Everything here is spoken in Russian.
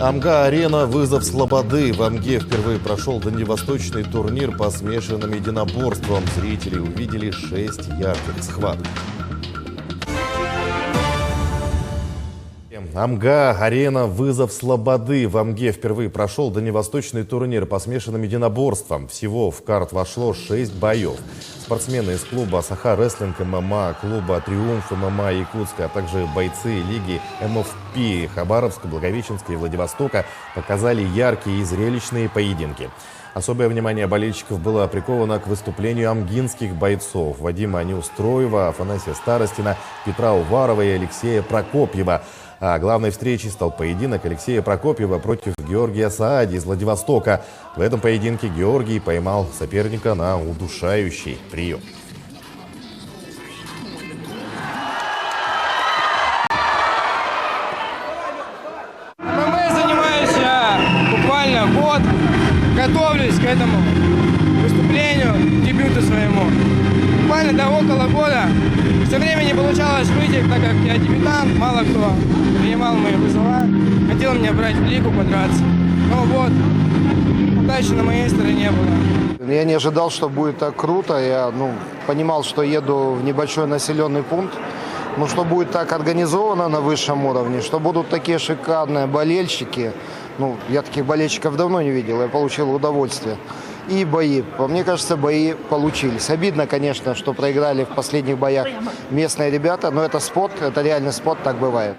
Амга-арена «Вызов Слободы». В Амге впервые прошел дальневосточный турнир по смешанным единоборствам. Зрители увидели 6 ярких схваток. Амга-арена «Вызов Слободы». В Амге впервые прошел дальневосточный турнир по смешанным единоборствам. Всего в карт вошло 6 боев. Спортсмены из клуба «Саха Рестлинг ММА», клуба «Триумф ММА» Якутска, а также бойцы лиги МФП Хабаровска, Благовещенска и Владивостока показали яркие и зрелищные поединки. Особое внимание болельщиков было приковано к выступлению амгинских бойцов Вадима Неустроева, Афанасия Старостина, Петра Уварова и Алексея Прокопьева. А главной встречей стал поединок Алексея Прокопьева против Георгия Саади из Владивостока. В этом поединке Георгий поймал соперника на удушающий прием. ММА занимаюсь буквально год, готовлюсь к этому выступлению, дебюту своему. Буквально около года. Все время не получалось выйти, так как я дебютант, мало кто принимал мои вызова. Хотел меня брать в лигу, подраться. Но вот, удачи на моей стороне не было. Я не ожидал, что будет так круто. Я понимал, что еду в небольшой населенный пункт. Но что будет так организовано на высшем уровне, что будут такие шикарные болельщики. Я таких болельщиков давно не видел, я получил удовольствие. И бои. Мне кажется, бои получились. Обидно, конечно, что проиграли в последних боях местные ребята, но это спорт, это реальный спорт, так бывает.